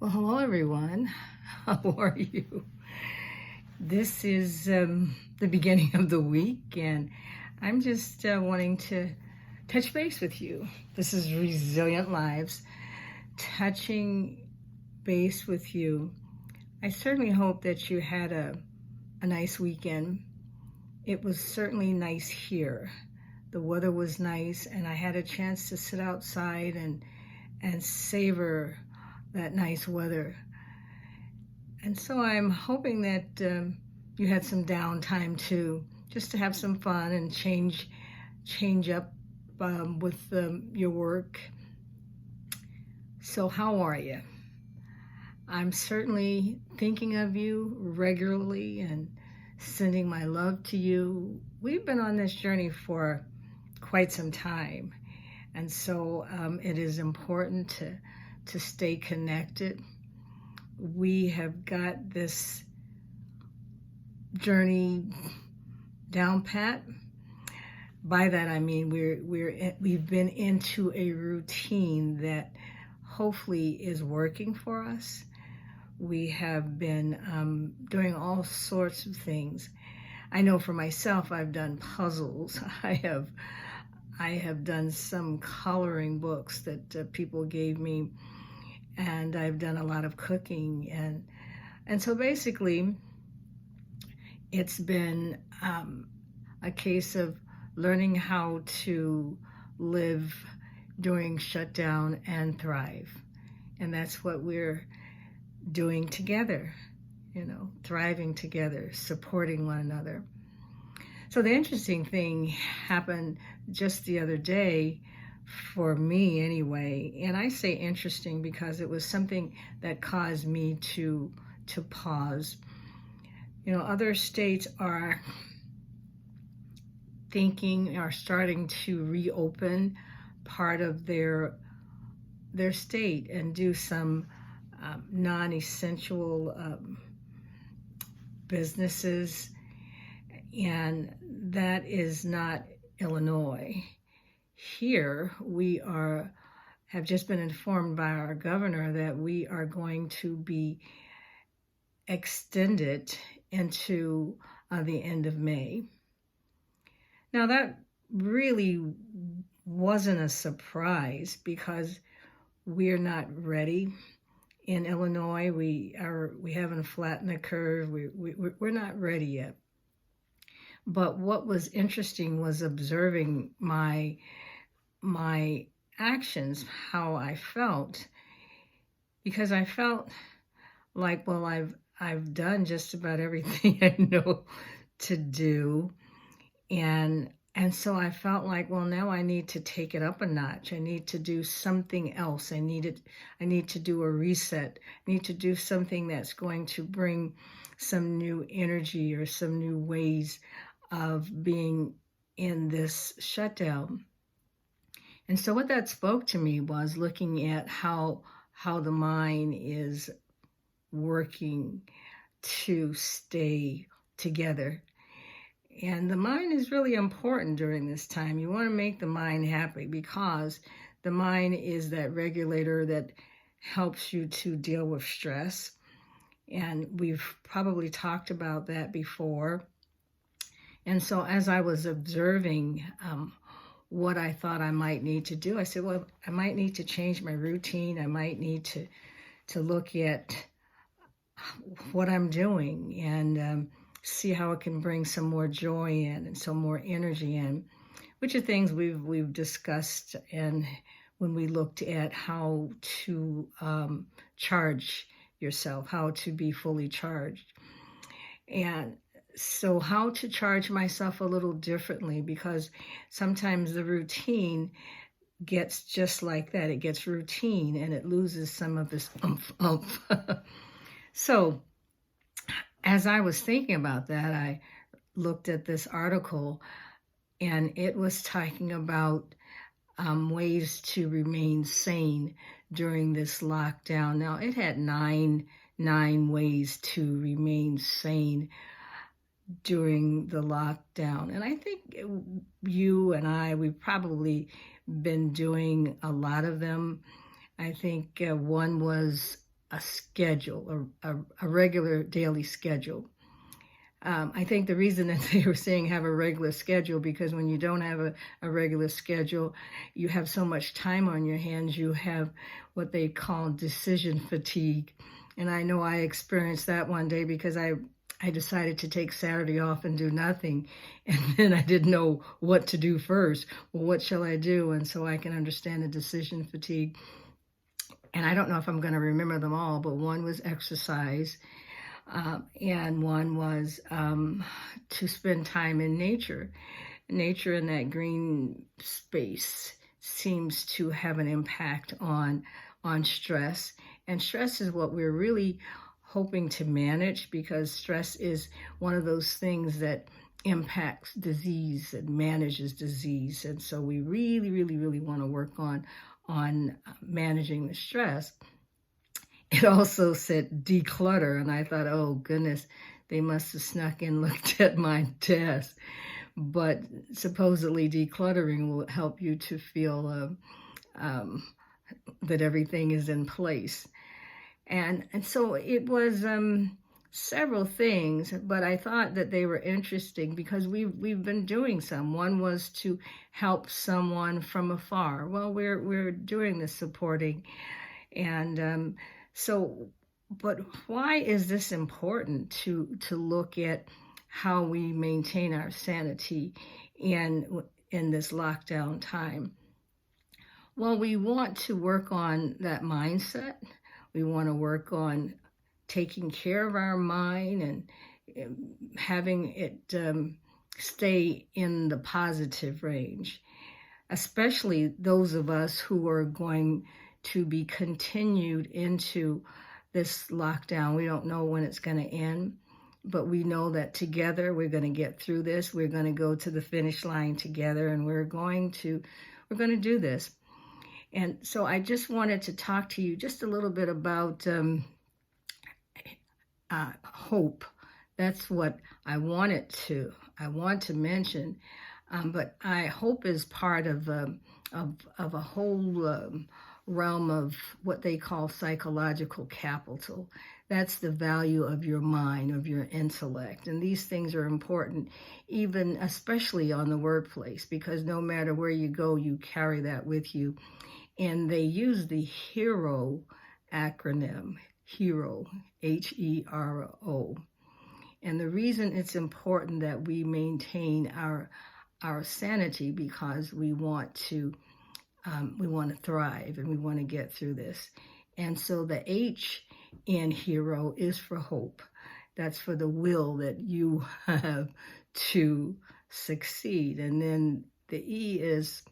Well, hello everyone. How are you? This is the beginning of the week, and I'm just wanting to touch base with you. This is Resilient Lives, touching base with you. I certainly hope that you had a nice weekend. It was certainly nice here. The weather was nice, and I had a chance to sit outside and savor that nice weather. And so I'm hoping that you had some downtime too, just to have some fun and change up with your work. So how are you? I'm certainly thinking of you regularly and sending my love to you. We've been on this journey for quite some time, and so it is important to stay connected. We have got this journey down pat. By that I mean we've been into a routine that hopefully is working for us. We have been doing all sorts of things. I know for myself, I've done puzzles. I have done some coloring books that people gave me, and I've done a lot of cooking, and so basically it's been a case of learning how to live during shutdown and thrive. And that's what we're doing together, thriving together, supporting one another. So the interesting thing happened just the other day, for me anyway, and I say interesting because it was something that caused me to pause. Other states are starting to reopen part of their state and do some non-essential businesses, and that is not Illinois. Here we have just been informed by our governor that we are going to be extended into the end of May. Now that really wasn't a surprise because we're not ready. In Illinois, we haven't flattened the curve. We're not ready yet. But what was interesting was observing my actions, how I felt, because I felt like, well, I've done just about everything I know to do, and so I felt like, well, now I need to take it up a notch. I need to do something else. I need to do a reset. I need to do something that's going to bring some new energy or some new ways of being in this shutdown. And so what that spoke to me was looking at how the mind is working to stay together. And the mind is really important during this time. You want to make the mind happy because the mind is that regulator that helps you to deal with stress. And we've probably talked about that before. And so as I was observing what I thought I might need to do, I said, well, I might need to change my routine. I might need to look at what I'm doing and see how it can bring some more joy in and some more energy in, which are things we've discussed, and when we looked at how to charge yourself, how to be fully charged. And so how to charge myself a little differently, because sometimes the routine gets just like that. It gets routine and it loses some of this oomph. So as I was thinking about that, I looked at this article, and it was talking about ways to remain sane during this lockdown. Now, it had nine ways to remain sane during the lockdown. And I think you and we've probably been doing a lot of them. I think one was a schedule, a regular daily schedule. I think the reason that they were saying have a regular schedule, because when you don't have a regular schedule, you have so much time on your hands, you have what they call decision fatigue. And I know I experienced that one day because I decided to take Saturday off and do nothing. And then I didn't know what to do first. Well, what shall I do? And so I can understand the decision fatigue. And I don't know if I'm going to remember them all, but one was exercise. And one was to spend time in nature. Nature in that green space seems to have an impact on stress. And stress is what we're really hoping to manage, because stress is one of those things that impacts disease and manages disease. And so we really, really, really want to work on managing the stress. It also said declutter, and I thought, oh goodness, they must have snuck in, looked at my desk. But supposedly decluttering will help you to feel that everything is in place. And so it was several things, but I thought that they were interesting because we've been doing some. One was to help someone from afar. Well, we're doing the supporting, and so, but why is this important to look at how we maintain our sanity in this lockdown time? Well, we want to work on that mindset. We want to work on taking care of our mind and having it stay in the positive range, especially those of us who are going to be continued into this lockdown. We don't know when it's going to end, but we know that together we're going to get through this. We're going to go to the finish line together, and we're going to do this. And so I just wanted to talk to you just a little bit about hope. That's what I want to mention. But hope is part of a whole realm of what they call psychological capital. That's the value of your mind, of your intellect. And these things are important, even especially on the workplace, because no matter where you go, you carry that with you. And they use the H.E.R.O acronym, H.E.R.O, H-E-R-O. And the reason it's important that we maintain our sanity, because we want to thrive and we want to get through this. And so the H in H.E.R.O is for hope. That's for the will that you have to succeed. And then the E is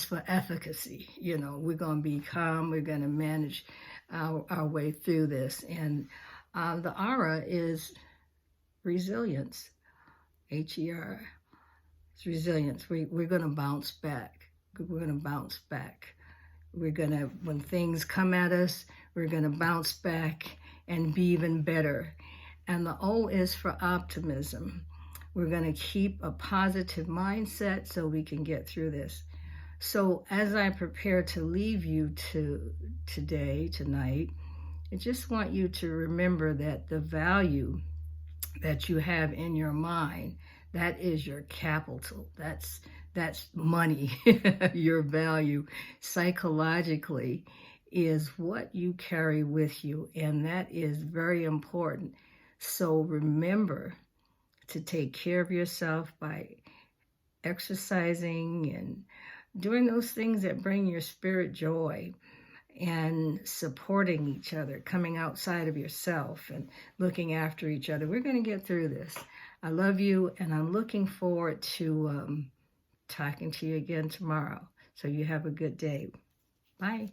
for efficacy. You know, we're going to be calm. We're going to manage our way through this. And the R is resilience. H-E-R. It's resilience. We're going to bounce back. We're going to bounce back. We're going to, when things come at us, we're going to bounce back and be even better. And the O is for optimism. We're going to keep a positive mindset so we can get through this. So as I prepare to leave you tonight, I just want you to remember that the value that you have in your mind, that is your capital. That's money. Your value psychologically is what you carry with you, and that is very important. So remember to take care of yourself by exercising and doing those things that bring your spirit joy, and supporting each other, coming outside of yourself and looking after each other. We're going to get through this. I love you, and I'm looking forward to talking to you again tomorrow. So you have a good day. Bye.